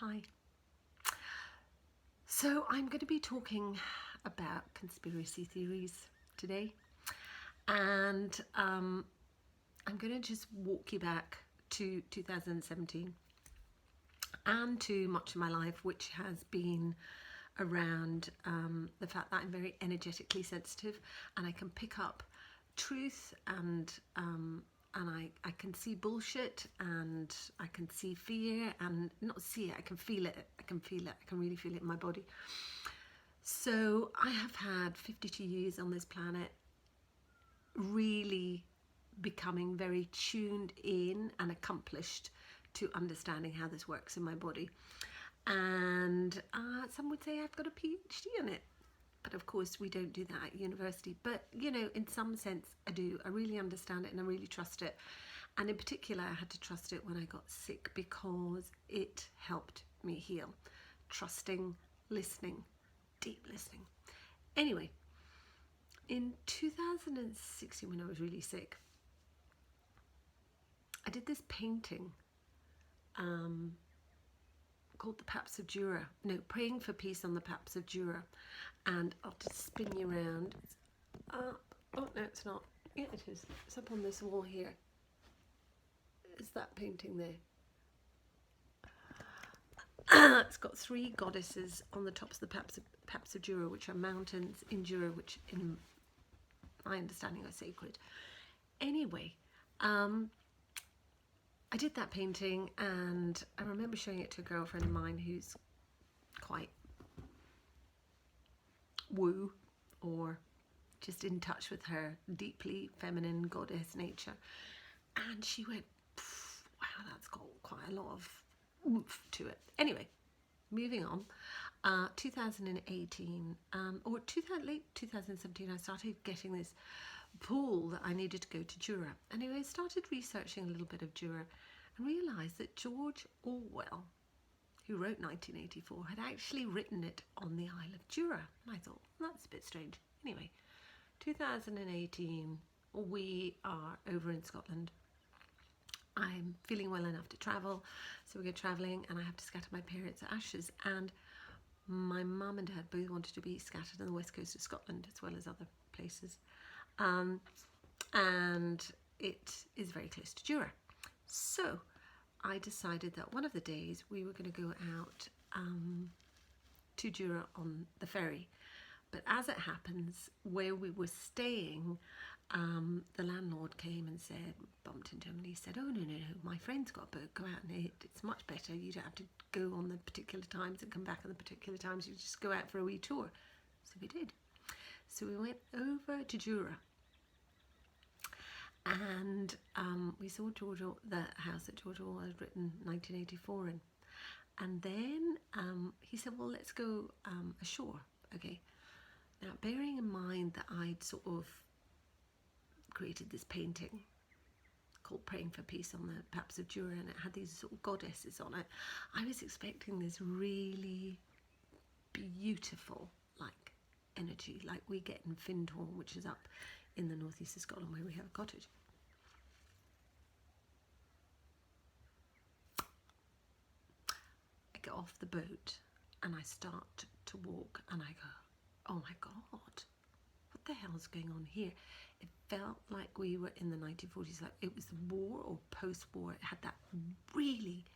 Hi. So I'm going to be talking about conspiracy theories today, and I'm going to just walk you back to 2017 and to much of my life, which has been around the fact that I'm very energetically sensitive and I can pick up truth and I can see bullshit and I can see fear and not see it, I can feel it. I can really feel it in my body. So I have had 52 years on this planet, really becoming very tuned in and accomplished to understanding how this works in my body. And some would say I've got a PhD in it. But of course we don't do that at university. But you know, in some sense I do. I really understand it and I really trust it. And in particular I had to trust it when I got sick because it helped me heal. Trusting, listening, deep listening. Anyway, in 2016 when I was really sick, I did this painting called the Paps of Jura. No, Praying for Peace on the Paps of Jura. And I'll just spin you around. Oh no, it's not. Yeah, it is. It's up on this wall here. Is that painting there? It's got three goddesses on the tops of the Paps of Jura, which are mountains in Jura, which in my understanding are sacred. Anyway, I did that painting and I remember showing it to a girlfriend of mine who's quite woo, or just in touch with her deeply feminine goddess nature, and she went, wow, that's got quite a lot of oomph to it. Anyway, moving on, 2018 or late 2017 I started getting this pull that I needed to go to Jura. Anyway, I started researching a little bit of Jura and realised that George Orwell, who wrote 1984, had actually written it on the Isle of Jura. And I thought, that's a bit strange. Anyway, 2018, we are over in Scotland. I'm feeling well enough to travel, so we go travelling and I have to scatter my parents' ashes. And my mum and dad both wanted to be scattered on the west coast of Scotland as well as other places. And it is very close to Jura. So I decided that one of the days we were going to go out to Jura on the ferry. But as it happens, where we were staying, the landlord came and said, bumped into him and he said, oh, no, my friend's got a boat, go out and it's much better. You don't have to go on the particular times and come back on the particular times. You just go out for a wee tour. So we did. So we went over to Jura. And we saw the house that George Orwell had written 1984 in. And then he said, well, let's go ashore. Okay. Now, bearing in mind that I'd sort of created this painting called Praying for Peace on the Paps of Jura, and it had these sort of goddesses on it, I was expecting this really beautiful, like, energy, like we get in Findhorn, which is up in the northeast of Scotland where we have a cottage. I get off the boat and I start to walk and I go, oh my God, what the hell's going on here? It felt like we were in the 1940s, like it was war or post-war. It had that really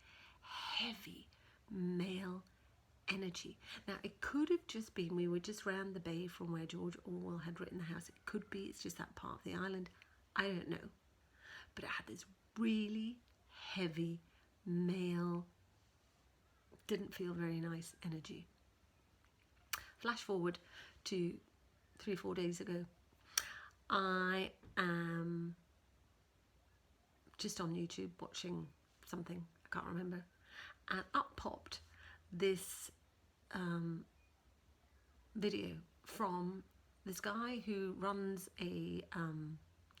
heavy male energy. Now, it could have just been we were just round the bay from where George Orwell had written the house. It could be it's just that part of the island. I don't know. But it had this really heavy male, didn't feel very nice energy. Flash forward to 3 or 4 days ago. I am just on YouTube watching something, I can't remember, and up popped this video from this guy who runs a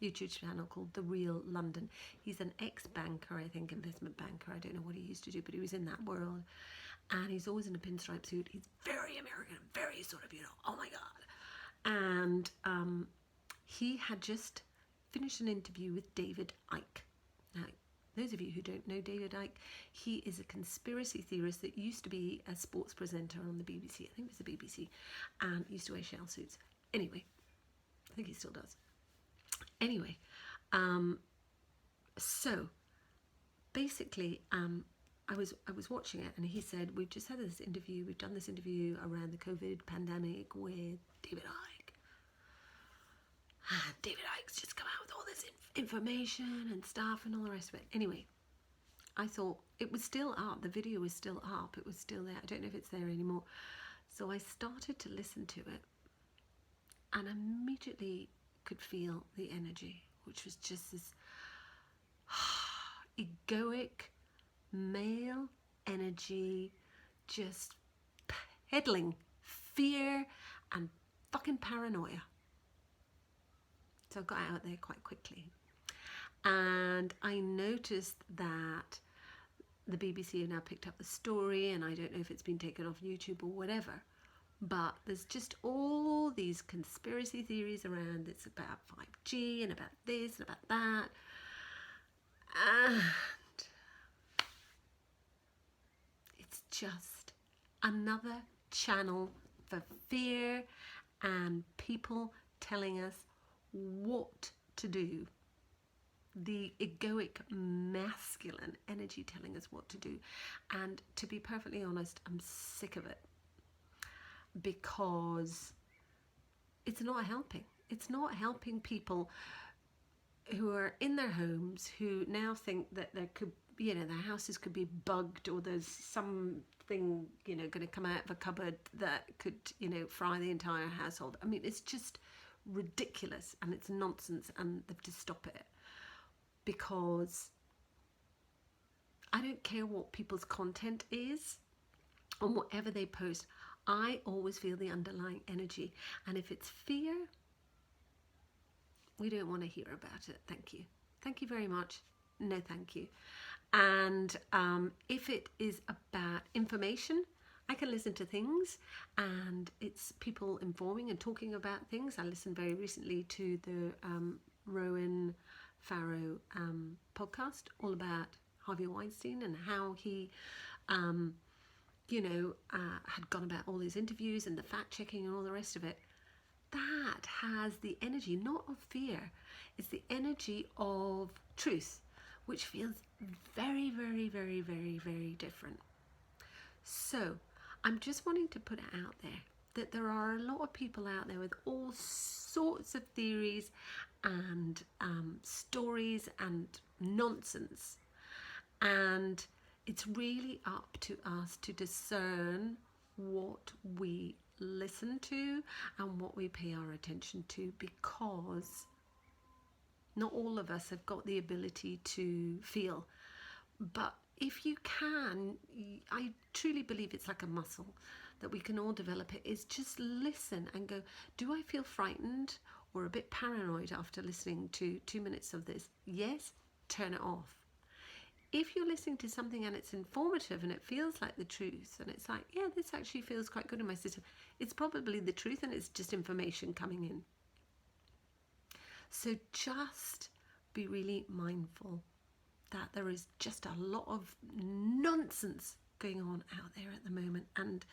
YouTube channel called The Real London. He's an ex-banker, I think, investment banker. I don't know what he used to do, but he was in that world. And he's always in a pinstripe suit. He's very American, very sort of, oh my God. And he had just finished an interview with David Icke. Now, those of you who don't know David Icke, he is a conspiracy theorist that used to be a sports presenter on the BBC. I think it was the BBC, and used to wear shell suits. Anyway, I think he still does. Anyway, so basically, I was watching it, and he said, we've just had this interview, we've done this interview around the COVID pandemic with David Icke. And David Icke's just come out with all this information and stuff and all the rest of it. Anyway, I thought it was still up, the video was still up, it was still there. I don't know if it's there anymore. So I started to listen to it, and immediately could feel the energy, which was just this egoic male energy, just peddling fear and fucking paranoia. So I got out there quite quickly, and I noticed that the BBC have now picked up the story, and I don't know if it's been taken off YouTube or whatever, but there's just all these conspiracy theories around. It's about 5G and about this and about that, and it's just another channel for fear and people telling us what to do. The egoic masculine energy telling us what to do. And to be perfectly honest, I'm sick of it, because it's not helping. It's not helping people who are in their homes, who now think that there could, you know, their houses could be bugged, or there's something, you know, going to come out of a cupboard that could, you know, fry the entire household. I mean, it's just ridiculous, and it's nonsense, and they have to stop it, because I don't care what people's content is on whatever they post. I always feel the underlying energy, and if it's fear, we don't want to hear about it. Thank you very much, no thank you. And if it is about information, I can listen to things, and it's people informing and talking about things. I listened very recently to the Rowan Farrow podcast, all about Harvey Weinstein and how he, had gone about all these interviews and the fact checking and all the rest of it. That has the energy, not of fear, it's the energy of truth, which feels very, very, very, very, very different. So I'm just wanting to put it out there that there are a lot of people out there with all sorts of theories and stories and nonsense, and it's really up to us to discern what we listen to and what we pay our attention to, because not all of us have got the ability to feel. But if you can, I truly believe it's like a muscle that we can all develop. It is just listen and go, do I feel frightened or a bit paranoid after listening to 2 minutes of this? Yes, turn it off. If you're listening to something and it's informative and it feels like the truth, and it's like, yeah, this actually feels quite good in my system, it's probably the truth, and it's just information coming in. So just be really mindful that there is just a lot of nonsense going on out there at the moment, and